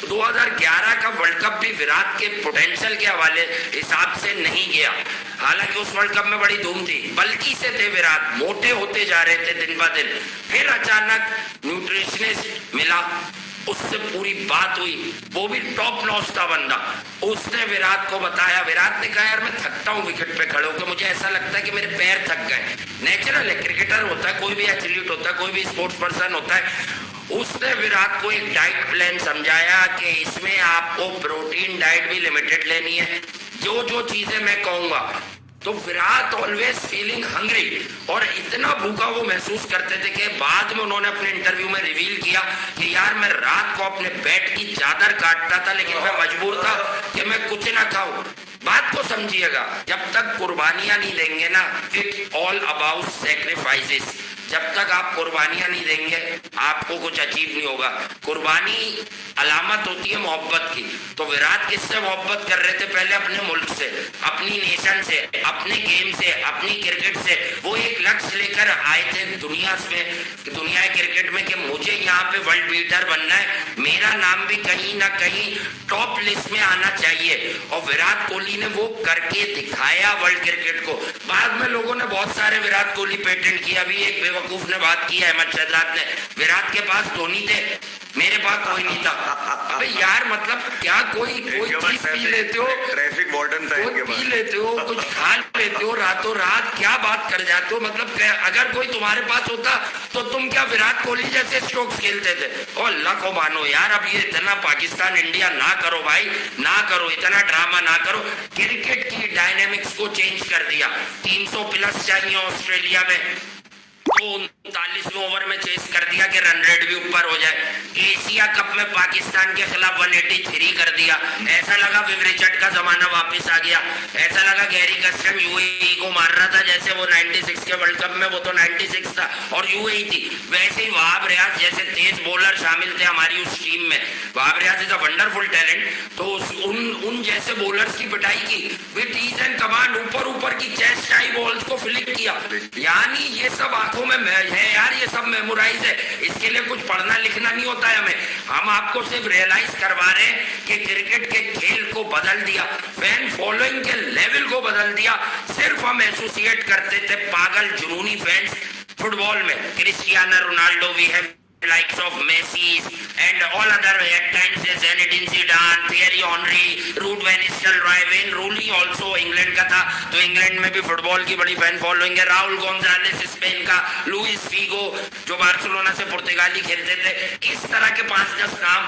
2011 का world cup भी विराट के पोटेंशियल के हवाले हिसाब से नहीं गया। हालांकि उस वर्ल्ड कप में बड़ी धूम थी, बल्कि से थे विराट, मोटे होते जा रहे थे दिन ब दिन। फिर अचानक न्यूट्रिशनिस्ट मिला, उससे पूरी बात हुई, वो भी टॉप नॉच था बंदा। उसने विराट को बताया, विराट ने कहा यार मैं थकता हूँ विकेट पे खड़े होकर, मुझे ऐसा लगता है कि मेरे पैर थक गए। नेचुरल है, क्रिकेटर होता है, कोई भी एथलीट होता है, कोई भी स्पोर्ट्स पर्सन होता है। उसने विराट को एक डाइट प्लान समझाया कि इसमें आपको प्रोटीन डाइट भी लिमिटेड लेनी है, जो जो चीजें मैं कहूंगा। तो विराट ऑलवेज फीलिंग हंग्री, और इतना भूखा वो महसूस करते थे कि बाद में उन्होंने अपने इंटरव्यू में रिवील किया कि यार मैं रात को अपने बेड की चादर काटता था, लेकिन मैं मजबूर था कि मैं कुछ ना खाऊं। बात को समझिएगा, जब तक कुर्बानियां नहीं देंगे ना, इट ऑल अबाउट सैक्रिफाइसेस। जब तक आप कुर्बानियां नहीं देंगे आपको कुछ अचीव नहीं होगा। कुर्बानी अलामत होती है मोहब्बत की। तो विराट किससे मोहब्बत कर रहे थे? पहले अपने मुल्क से, अपनी नेशन से, अपने गेम से, अपनी क्रिकेट से। वो एक लक्ष्य लेकर आए थे दुनिया में, दुनिया क्रिकेट में, कि मुझे यहाँ पे वर्ल्ड बीटर बनना है, मेरा नाम भी कहीं ना कहीं टॉप लिस्ट में आना चाहिए। और विराट कोहली ने वो करके दिखाया वर्ल्ड क्रिकेट को। बाद में लोगों ने बहुत सारे विराट कोहली पेटेंट किया। अभी एक बेवकूफ ने बात की है, अहमद शहजाद ने, विराट के पास धोनी थे, मेरे पास कोई नहीं था। अबे यार मतलब क्या कोई चीज पी लेते हो, ट्रैफिक वार्डन था, पी लेते हो, कुछ खा लेते हो, रातों रात क्या बात कर जाते हो। मतलब अगर कोई तुम्हारे पास होता तो तुम क्या विराट कोहली जैसे स्ट्रोक्स खेलते थे? और अल्लाह को मानो यार, अब ये इतना पाकिस्तान इंडिया ना करो भाई, ना करो, इतना ड्रामा ना करो। क्रिकेट की डायनेमिक्स को चेंज कर दिया। 300 प्लस चाहिए ऑस्ट्रेलिया में, तो 39वें ओवर में चेस कर दिया कि रन रेट भी ऊपर हो जाए। एशिया कप में पाकिस्तान के खिलाफ 183 कर दिया। ऐसा लगा विव रिचर्ड का जमाना वापस आ गया। ऐसा लगा गैरी कस्टम यूएई को मार रहा था, जैसे वो 96 के वर्ल्ड कप में, वो तो 96 था और यूएई थी। वैसे ही वहाब रियाज जैसे तेज बॉलर शामिल थे हमारी उस टीम में। Wahab Riaz is a wonderful talent. तो उन जैसे बॉलर्स की पिटाई की विद ईज एंड कमांड, ऊपर की चेस्ट हाई बॉल्स को फ्लिक किया। यानी ये सब आंखों में है यार, ये सब मेमोराइज है। इसके लिए कुछ पढ़ना लिखना नहीं होता है हमें। हम आपको सिर्फ रियलाइज करवा रहे हैं कि क्रिकेट के खेल को बदल दिया, फैन फॉलोइंग के लेवल को बदल दिया। सिर्फ हम एसोसिएट करते थे पागल जुनूनी फैंस फुटबॉल में, Cristiano Ronaldo, we have likes of Messi and all other at times Zinedine Zidane, Thierry Henry, Ruud van Nistelrooy, Wayne Rooney also England का था, तो इंग्लैंड में भी फुटबॉल की बड़ी फैन फॉलोइंग है। राहुल गोंजालेस स्पेन का, लुइस फीगो जो बार्सिलोना से पुर्तगाली खेलते थे। इस तरह के 5-10 नाम।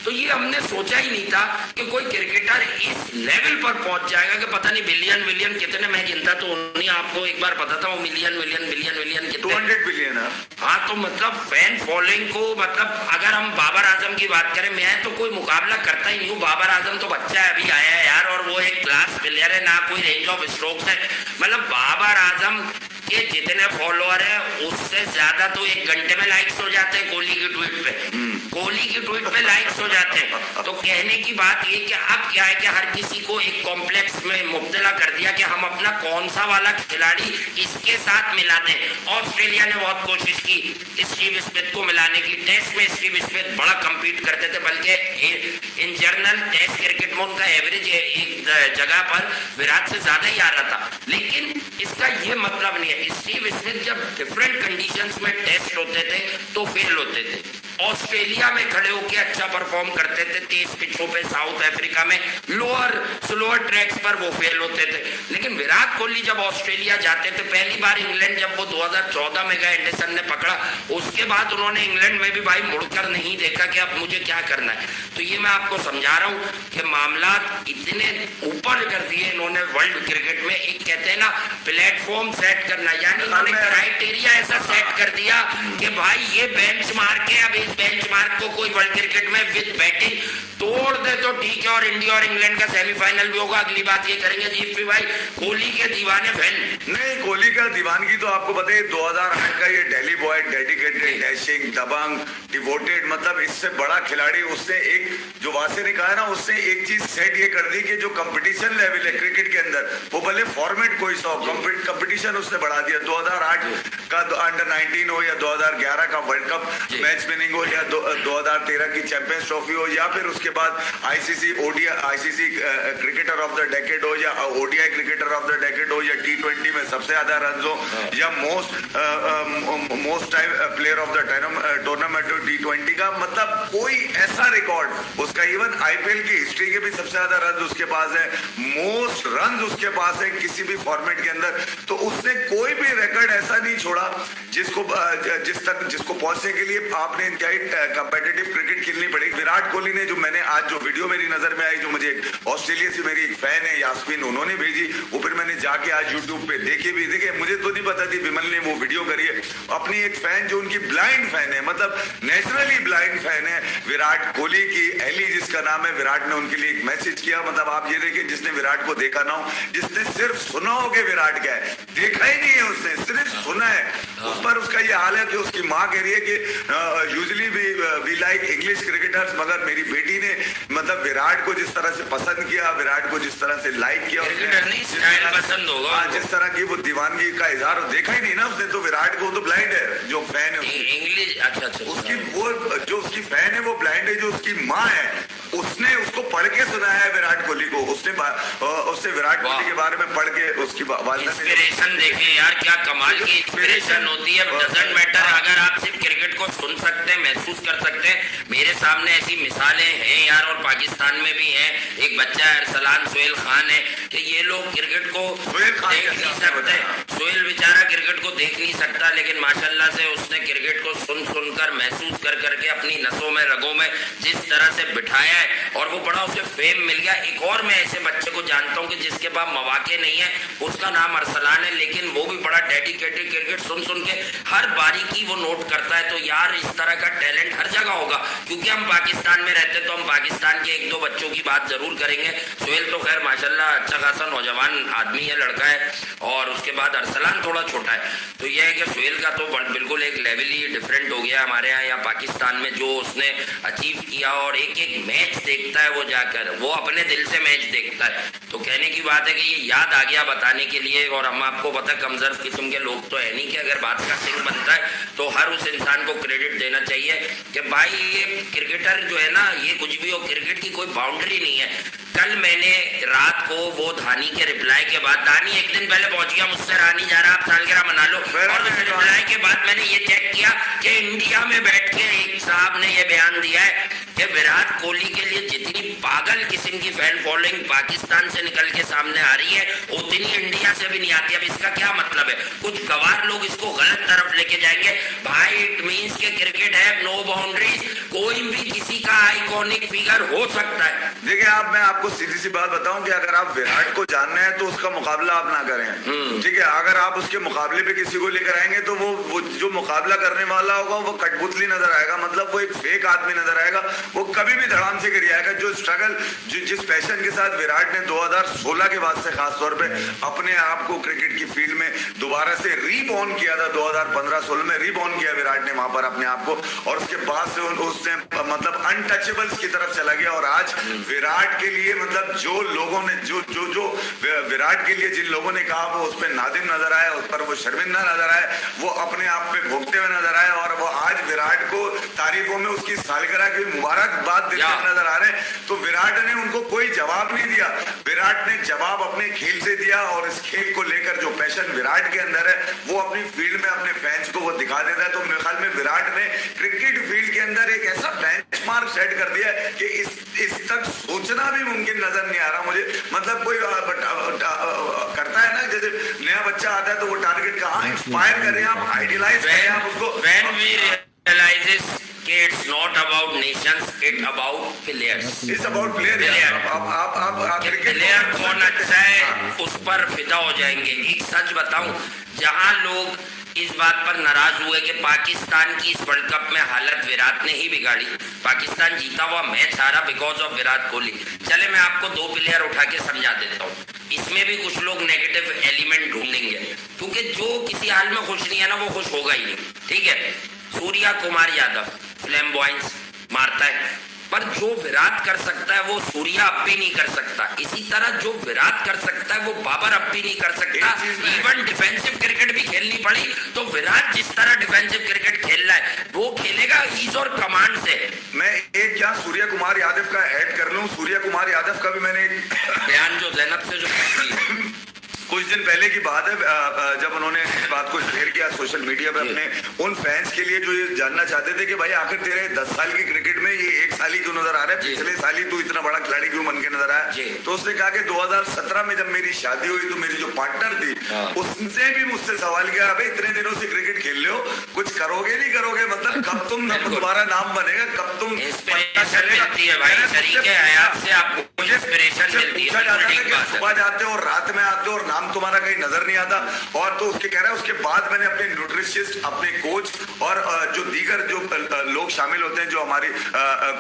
तो ये हमने सोचा ही नहीं था कि कोई क्रिकेटर इस लेवल पर पहुंच जाएगा कि पता नहीं बिलियन कितने, मैं गिनता तो उन्हीं आपको एक बार पता था वो मिलियन कितने, 200 बिलियन। हाँ, तो मतलब फैन फॉलोइंग को, मतलब अगर हम बाबर आजम की बात करें, मैं तो कोई मुकाबला करता ही नहीं हूँ। बाबर आजम तो बच्चा है, अभी आया है यार, और वो एक क्लास प्लेयर है, ना कोई रेंज ऑफ स्ट्रोक्स है। मतलब बाबर आजम के जितने फॉलोअर है उससे ज्यादा तो एक घंटे में लाइक्स हो जाते हैं कोहली की ट्वीट पे। कोहली की ट्वीट पे लाइक्स हो जाते हैं। तो कहने की बात ये कि अब क्या है कि हर किसी को एक कॉम्प्लेक्स में मुब्तला कर दिया कि हम अपना कौन सा वाला खिलाड़ी इसके साथ मिला दें। ऑस्ट्रेलिया ने बहुत कोशिश की स्टीव स्मिथ को मिलाने की। टेस्ट में स्टीव स्मिथ बड़ा कम्पीट करते थे, बल्कि इन जनरल टेस्ट क्रिकेट में उनका एवरेज एक जगह पर विराट से ज्यादा ही आ रहा था। लेकिन इसका ये मतलब नहीं है, स्टीव स्मिथ जब डिफरेंट कंडीशंस में टेस्ट होते थे तो फेल होते थे। ऑस्ट्रेलिया में खड़े होकर अच्छा परफॉर्म करते थे, तेज पिचों पे, साउथ अफ्रीका में स्लोअर ट्रैक्स पर वो फेल होते थे। लेकिन विराट कोहली जब ऑस्ट्रेलिया जाते थे, पहली बार इंग्लैंड जब वो 2014 में गए, एंडरसन ने पकड़ा, उसके बाद उन्होंने इंग्लैंड में भी भाई मुड़कर नहीं देखा कि अब मुझे क्या करना है। तो ये मैं आपको समझा रहा हूँ कि मामला इतने ऊपर कर दिए इन्होंने वर्ल्ड क्रिकेट में। एक कहते हैं ना प्लेटफॉर्म सेट करना, यानी इन्होंने क्राइटेरिया ऐसा सेट कर दिया कि भाई ये बेंचमार्क है, अब इस बेंचमार्क को कोई वर्ल्ड क्रिकेट में विद बैटिंग तोड़ दे तो ठीक है, और इंडिया और इंग्लैंड का सेमीफाइनल भी होगा। अगली बात ये करेंगे जीत भाई, कोहली के दीवाने फैन नहीं, कोहली का दीवानगी तो आपको पता है 2008 का ये दिल्ली बॉय, डेडिकेटेड, डैशिंग, दबंग, डिवोटेड, मतलब इससे बड़ा खिलाड़ी उसने एक, जो वासे ने कहा ना, उसने एक चीज सेट ये कर दी कि जो कंपटीशन लेवल है क्रिकेट के अंदर, वो भले फॉर्मेट कोई सा कंपटीशन उसने बढ़ा दिया। 2008 का अंडर 19 हो या 2011 का वर्ल्ड कप मैच विनिंग हो या 2013 की चैंपियंस ट्रॉफी हो या फिर उसके बाद ICC cricketer of the decade हो या ODI cricketer of the decade हो या T20 में सबसे ज्यादा रन हो या most time player of the tournament T20 का, मतलब कोई ऐसा रिकॉर्ड उसका, इवन आईपीएल की हिस्ट्री के भी सबसे ज्यादा रन उसके पास है, मोस्ट रन उसके पास है किसी भी फॉर्मेट के अंदर। तो उसने कोई भी रिकॉर्ड ऐसा नहीं छोड़ा जिसको पहुंचने के लिए आपने इंतहाई कंपेटिटिव क्रिकेट खेलनी पड़ेगी। विराट कोहली ने, जो मैंने आज जो वीडियो मेरी नजर में आई, जो मुझे ऑस्ट्रेलिया से मेरी एक फैन है यास्मीन, उन्होंने भेजी, वो फिर मैंने जाके आज यूट्यूब पे देखे मुझे तो नहीं पता थी विमल ने वो वीडियो करी है। अपनी एक फैन जो उनकी ब्लाइंड फैन है, मतलब नेचुरली ब्लाइंड फैन है विराट कोहली की, एली जिसका नाम है, विराट ने उनके लिए एक मैसेज किया। मतलब आप ये देखिए, जिसने विराट को देखा ना हो, जिसने सिर्फ सुना हो कि विराट क्या है, देखा ही नहीं है उसने, सिर्फ सुना है, उस पर उसका ये हाल है कि उसकी माँ कह रही है कि usually we like English cricketers, मगर मेरी बेटी ने मतलब विराट को जिस तरह से पसंद किया, विराट को जिस तरह से लाइक किया, पसंद होगा जिस तरह की वो दीवानगी का इजहार देखा ही नहीं ना उसने। तो विराट को तो ब्लाइंड है, जो फैन है इंग्लिश, अच्छा उसकी, वो जो उसकी फैन है वो ब्लाइंड है। जो उसकी माँ है उसने उसको पढ़ के सुनाया है विराट कोहली को, उससे विराट कोहली के बारे में पढ़ के उसकी इंस्पिरेशन देखे यार, क्या कमाल की इंस्पिरेशन होती है। डजंट मैटर, अगर आप सिर्फ क्रिकेट को सुन सकते हैं, महसूस कर सकते हैं, मेरे सामने ऐसी मिसालें हैं यार, और पाकिस्तान में भी हैं। एक बच्चा अरसलान सोहेल खान है कि ये लोग क्रिकेट को देख नहीं सकते, सोहेल बेचारा क्रिकेट को देख नहीं सकता, लेकिन माशाल्लाह से उसने क्रिकेट को सुनकर महसूस करके अपनी नसों में, रगों में जिस तरह से बिठाया है, और वो बड़ा उसे फेम मिल गया। एक और मैं ऐसे बच्चे को जानता हूँ कि जिसके पास मौके नहीं है, उसका नाम अरसलान है, लेकिन वो भी बड़ा डेडिकेटेड, क्रिकेट सुन के हर बारीकी वो नोट करता है। तो यार इस तरह का टैलेंट हर जगह होगा, क्योंकि हम पाकिस्तान में रहते तो हम पाकिस्तान के एक दो बच्चों की बात जरूर करेंगे। सोहेल तो खैर माशाल्लाह अच्छा खासा नौजवान आदमी है, लड़का है, और उसके बाद अरसलान थोड़ा छोटा है। तो यह है कि सोहेल का तो बिल्कुल एक लेवल ही डिफरेंट हो गया हमारे यहाँ पाकिस्तान में, जो उसने अचीव किया, और एक एक मैच देखता है वो जाकर, वो अपने दिल से मैच देखता है। तो कहने की बात है कि ये याद आ गया बताने के लिए, और हम आपको पता कमजोर किस्म के लोग तो है नहीं कि अगर बात का सिंह बनता है तो हर उस इंसान को क्रेडिट देना चाहिए कि भाई ये क्रिकेटर जो है ना, ये कुछ भी हो, क्रिकेट की कोई बाउंड्री नहीं है। कल मैंने रात को वो धानी के रिप्लाई के बाद, धानी एक दिन पहले पहुंच गया मुझसे, रानी जा रहा आप सालगिरह मना लो, और उस रिप्लाई के बाद मैंने ये चेक किया कि इंडिया में बैठ के एक साहब ने ये बयान दिया है कि विराट कोहली के लिए जितनी पागल किस्म की फैन फॉलोइंग पाकिस्तान से निकल के सामने आ रही है, उतनी इंडिया से भी नहीं आती। अब इसका क्या मतलब है? कुछ गवार लोग इसको गलत तरफ लेके जाएंगे। भाई इट मींस के क्रिकेट है नो बाउंड्रीज, कोई भी किसी का आइकॉनिक फिगर हो सकता है। देखिए मैं आपको सीधी सी बात बताऊं कि अगर आप विराट को जानना है तो उसका मुकाबला आप ना करें, ठीक है। अगर आप उसके मुकाबले पे किसी को लेकर आएंगे तो वो जो मुकाबला करने वाला होगा वो कठपुतली नजर आएगा, मतलब वो एक फेक आदमी नजर आएगा, वो कभी भी धड़ाम से गिर जाएगा। जो स्ट्रगल, जिस पैशन के साथ विराट ने 2016 के बाद से खासतौर पे अपने आप को क्रिकेट की फील्ड में दोबारा से रीबॉर्न किया था, 2015-16 में रीबॉर्न किया विराट ने वहां पर अपने आप को, और उसके बाद से उसने मतलब अनटचेबल्स की तरफ चला गया। और आज विराट के लिए मतलब जो लोगों ने जो विराट के लिए जिन लोगों ने कहा वो उस पर नादिम नजर आया, उस पर वो शर्मिंदा नजर आया, वो अपने आप पे भोगते हुए नजर आए, और वो आज विराट को तारीफों में उसकी सालगिरह की मुबारकबाद देते नजर आ रहे हैं। तो विराट ने उनको कोई जवाब नहीं दिया, विराट ने जवाब अपने खेल से दिया, और इस खेल को लेकर जो पैशन विराट के अंदर है वो अपनी फील्ड में अपने फैंस को वो दिखा देता है। तो मेरे ख्याल में विराट ने क्रिकेट फील्ड के अंदर एक ऐसा बेंचमार्क सेट कर दिया है कि इस तक सोचना भी मुमकिन नजर नहीं आ रहा मुझे। मतलब कोई करता है ना, जैसे नया बच्चा आता है तो वो टारगेट कहाँ इंस्पायर कर रहे हैं आप, आइडियलाइज कर रहे हैं आप उसको। When we realizes कि it's not about nations, it's about players. It's about players. आप प्लेयर कौन अच्छा है उस पर फिदा हो जाएंगे। एक सच बताऊं, जहां लोग इस बात पर नाराज हुए कि पाकिस्तान की इस वर्ल्ड कप में हालत विराट ने ही बिगाड़ी, पाकिस्तान जीता हुआ मैच हारा बिकॉज ऑफ विराट कोहली। चले मैं आपको दो प्लेयर उठा के समझा देता हूँ, इसमें भी कुछ लोग नेगेटिव एलिमेंट ढूंढेंगे, क्योंकि जो किसी हाल में खुश नहीं है ना वो खुश होगा ही नहीं, ठीक है। सूर्या कुमार यादव फ्लैम्बॉयंस मारता है, पर जो विराट कर सकता है वो सूर्या अब भी नहीं कर सकता। इसी तरह जो विराट कर सकता है वो बाबर अब भी नहीं कर सकता। इवन डिफेंसिव क्रिकेट भी खेलनी पड़ी तो विराट जिस तरह डिफेंसिव क्रिकेट खेल रहा है वो खेलेगा ईज और कमांड से। मैं एक क्या सूर्य कुमार यादव का ऐड कर लूं, सूर्य कुमार यादव का भी मैंने बयान जो जैनब से जो कुछ दिन पहले की बात है, जब उन्होंने इस बात को शेयर किया सोशल मीडिया पे अपने उन फैंस के लिए जो ये जानना चाहते थे कि भाई आखिर तेरे 10 साल की क्रिकेट में ये एक साल ही क्यों नजर आ रहा है, पिछले साल ही तू इतना बड़ा खिलाड़ी क्यों बन के नजर आया। तो उसने कहा कि 2017 में जब मेरी शादी हुई तो मेरी जो पार्टनर थी उसने भी मुझसे सवाल किया, भाई इतने दिनों से क्रिकेट खेल रहे हो, कुछ करोगे नहीं करोगे, मतलब कब तुम तुम्हारा नाम बनेगा, कब तुम सुबह जाते हो और रात में आते हो और नाम तुम्हारा कहीं नजर नहीं आता। और तो उसके कह रहा है उसके बाद मैंने अपने न्यूट्रिशियस्ट, अपने कोच और जो दीगर जो लोग शामिल होते हैं जो हमारी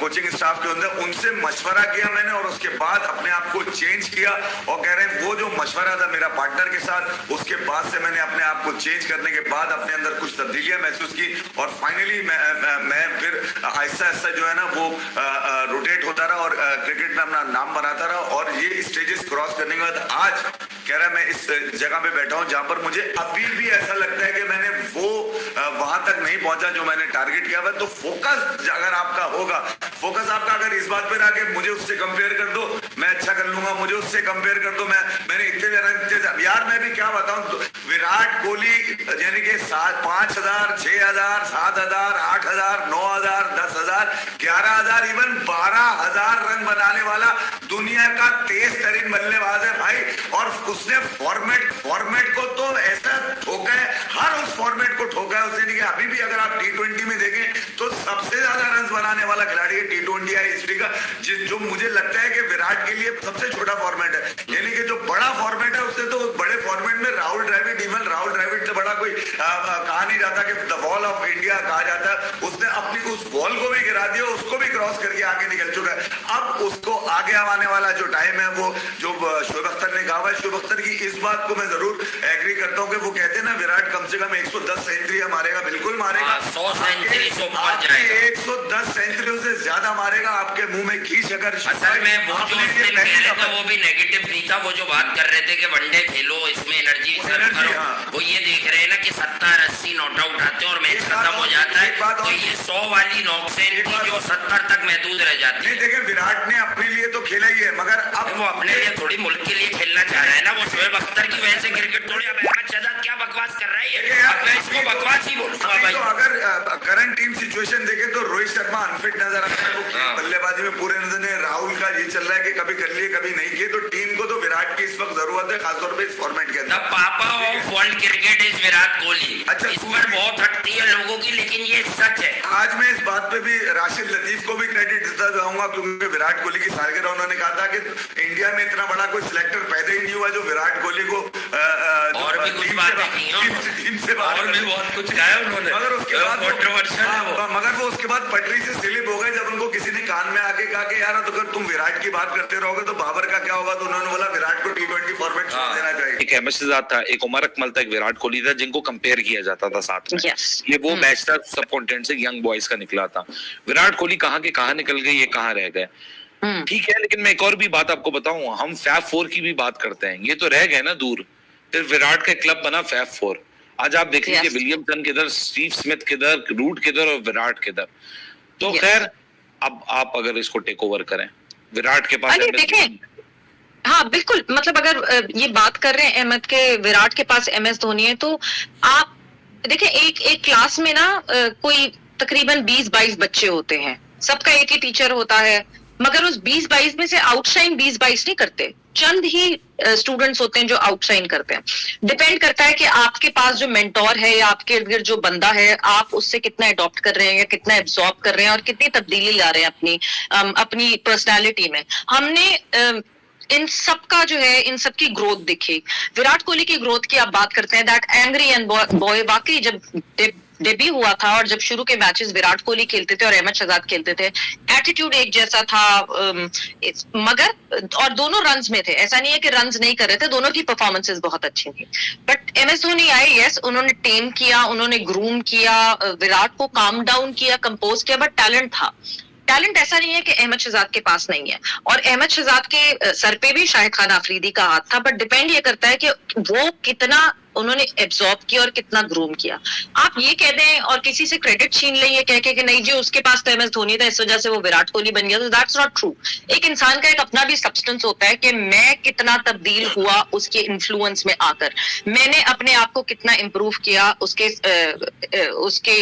कोचिंग स्टाफ के अंदर, उनसे मशवरा किया मैंने और उसके बाद अपने आप को चेंज किया। और कह रहे हैं वो जो मशवरा था मेरा पार्टनर के साथ, उसके बाद से मैंने अपने आप को चेंज करने के बाद अपने अंदर कुछ तब्दीलियां महसूस की और फाइनली मैं फिर आहिस्ता आहिस्ता जो है ना वो रोटेट होता रहा और क्रिकेट में अपना नाम बनाता रहा। और ये स्टेजेस क्रॉस करने के बाद आज कह रहा है मैं इस जगह पे बैठा हूं जहां पर मुझे अभी भी ऐसा लगता है कि मैंने वो वहां तक नहीं पहुंचा जो मैंने टारगेट किया हुआ। तो फोकस अगर आपका होगा, फोकस आपका अगर इस बात पे रहा कि मुझे उससे कंपेयर कर दो मैं अच्छा कर लूंगा, मुझे उससे कंपेयर कर दो मैंने इतने यार मैं भी क्या बताऊं, विराट कोहली यानी कि 5,000 6,000 7,000 8,000 9,000 10,000 11,000 इवन 12,000 रन बनाने वाला दुनिया का तेज तरीन बल्लेबाज है भाई। और उसने फॉर्मेट को तो ऐसा ठोका है, हर उस फॉर्मेट को ठोका है उसने। अभी भी अगर आप T20 में देखें तो सबसे ज्यादा रन बनाने वाला खिलाड़ी है T20 हिस्ट्री का, जो मुझे लगता है कि विराट के लिए सबसे छोटा फॉर्मेट है। यानी कि जो बड़ा फॉर्मेट है उससे तो बड़े फॉर्मेट में राहुल द्रविड़, इवन राहुल द्रविड़ से बड़ा कोई कहा नहीं जाता कि द वॉल ऑफ इंडिया कहा जाता है। उसने अपनी उस वॉल को भी गिरा दिया, उसको भी क्रॉस करके आगे निकल चुका है। अब उसको आगे आने वाला जो टाइम है वो जो शोएब अख्तर ने कहा है, शोएब अख्तर की इस बात को मैं जरूर एग्री करता हूं कि वो कहते हैं ना विराट कम से कम 110 सेंचुरी मारेगा, बिल्कुल मारेगा, 100 सेंचुरी 110 सेंचुरियों से ज्यादा मारेगा। आपके मुंह में घी शकर असल में वो जो वो भी नेगेटिव नहीं था, वो जो बात कर रहे थे कि वनडे खेलो इसमें एनर्जी सर्व करो, वो ये देख रहे हैं ना कि 70-80 नॉट आउट आते हैं और मैच खत्म हो जाता है, तो ये 100 वाली नॉकसेन थी जो 70 तक महदूद रह जाती है। देखिए विराट ने अपने लिए तो खेला ही है, मगर अब वो अपने लिए थोड़ी मुल्क के लिए खेलना चाह रहा है ना, वो शोएब अख्तर की वजह से क्रिकेट थोड़ी। अब अहमद शहजाद क्या बकवास कर रहा है, अब मैं इसको बकवास ही बोलूंगा भाई। तो अगर करंट टीम सिचुएशन देखें तो रोहित शर्मा अनफिट नजर आता है, वो बल्लेबाजी में पूरे नजर नहीं। राहुल का ये चल रहा है कि कभी कर लिए कभी नहीं किए, तो टीम को तो विराट की इस वक्त जरूरत है, खासतौर पर इस फॉर्मेट के अंदर। पापा of world cricket is Virat Kohli. अच्छा, इस पर बहुत हटती है लोगों की, लेकिन ये सच है। आज मैं इस बात पे भी राशिद लतीफ को भी क्रेडिट देता जाऊंगा क्योंकि विराट कोहली की सालगिरह उन्होंने कहा था कि इंडिया में इतना बड़ा कोई सिलेक्टर पैदा ही नहीं हुआ जो विराट कोहली को और भी कुछ बातें की टीम से और भी बहुत कुछ कहा उन्होंने, मगर उसके बाद मगर वो उसके बाद पटरी से स्लिप हो गए जब उनको किसी ने कान में आके कहा कि यार अगर तुम विराट की बात करते रहोगे तो बाबर का क्या होगा, तो उन्होंने बोला विराट को T20 फॉर्मेट छोड़ देना चाहिए। एक अहमद शहजाद था, एक उमर अकमल था, एक विराट कोहली था, जिनको कंपेयर किया जाता था साथ में। ये वो मैच था सब कॉन्टेंट से यंग बॉयज का निकला था। विराट कोहली कहाँ के कहाँ निकल गए, ये कहाँ रह गए, ठीक है। लेकिन मैं एक और भी बात आपको बताऊं, हम फैब 4 की भी बात करते हैं, ये तो रह गए ना दूर। फिर विराट का क्लब बना फैब 4। आज आप देख लीजिए विलियमसन किधर, स्टीव स्मिथ किधर, रूट किधर और विराट किधर। तो खैर अब आप अगर इसको टेक ओवर करें, विराट के पास देखें, हाँ बिल्कुल, मतलब अगर ये बात कर रहे हैं अहमद के विराट के पास MS धोनी है, तो आप देखें एक क्लास में ना कोई तकरीबन 20-22 बच्चे होते हैं, सबका एक ही टीचर होता है, मगर उस 20-22 में से आउटशाइन 20-22 नहीं करते, चंद ही स्टूडेंट्स होते हैं जो आउटशाइन करते हैं। डिपेंड करता है कि आपके पास जो मेंटोर है या आपके इर्द गिर्द जो बंदा है, आप उससे कितना अडॉप्ट कर रहे हैं या कितना एब्जॉर्ब कर रहे हैं और कितनी तब्दीली ला रहे हैं अपनी पर्सनालिटी में। हमने इन सब का जो है, इन सब की ग्रोथ देखी। विराट कोहली की ग्रोथ की आप बात करते हैं, दैट एंग्री एंड बॉय, वाकई जब डेब्यू हुआ था और जब शुरू के मैचेस विराट कोहली खेलते थे और अहमद शहजाद खेलते थे, एटीट्यूड एक जैसा था, मगर और दोनों रन्स में थे, ऐसा नहीं है कि रन्स नहीं कर रहे थे, दोनों की परफॉर्मेंसेस बहुत अच्छी थी। बट MS धोनी आए, यस उन्होंने टेम किया, उन्होंने ग्रूम किया, विराट को काम डाउन किया, कंपोज किया, बट टैलेंट था। टैलेंट ऐसा नहीं है कि अहमद शहजाद के पास नहीं है, और अहमद शहजाद के सर पे भी शाहिद खान आफरीदी का हाथ था, बट डिपेंड ये करता है कि वो कितना उन्होंने एब्जॉर्ब किया और कितना ग्रूम किया। आप ये कह दें और किसी से क्रेडिट छीन लें ये कह के कि नहीं जी उसके पास तो एमएस धोनी था इस वजह से वो विराट कोहली बन गया, तो दैट्स नॉट ट्रू। एक इंसान का एक अपना भी सब्सटेंस होता है कि मैं कितना तब्दील हुआ उसके इन्फ्लुएंस में आकर, मैंने अपने आप को कितना इम्प्रूव किया उसके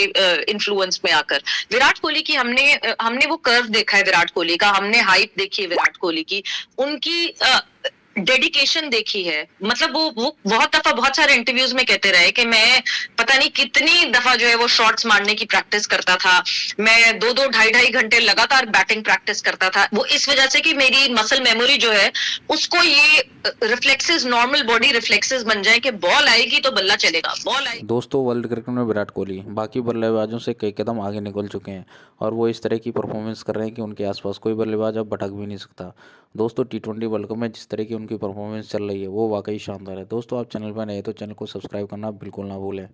इन्फ्लुएंस में आकर। विराट कोहली की हमने वो कर्व देखा है विराट कोहली का, हमने हाइट देखी है विराट कोहली की, उनकी डेडिकेशन देखी है। मतलब वो बहुत दफा बहुत सारे इंटरव्यूज में कहते रहे कि मैं पता नहीं कितनी दफा जो है वो शॉट्स मारने की प्रैक्टिस करता था, मैं 2-2 ढाई घंटे लगातार बैटिंग प्रैक्टिस करता था, वो इस वजह से कि मेरी मसल मेमोरी जो है उसको ये रिफ्लेक्सेस, नॉर्मल बॉडी रिफ्लेक्सेस बन जाए कि बॉल आएगी तो बल्ला चलेगा, बॉल आएगी। दोस्तों वर्ल्ड क्रिकेट में विराट कोहली बाकी बल्लेबाजों से कई कदम आगे निकल चुके हैं और वो इस तरह की परफॉर्मेंस कर रहे हैं कि उनके आसपास कोई बल्लेबाज अब भटक भी नहीं सकता। दोस्तों T20 वर्ल्ड कप में जिस तरह की उनकी परफॉर्मेंस चल रही है वो वाकई शानदार है। दोस्तों आप चैनल पर नए तो चैनल को सब्सक्राइब करना बिल्कुल ना भूलें।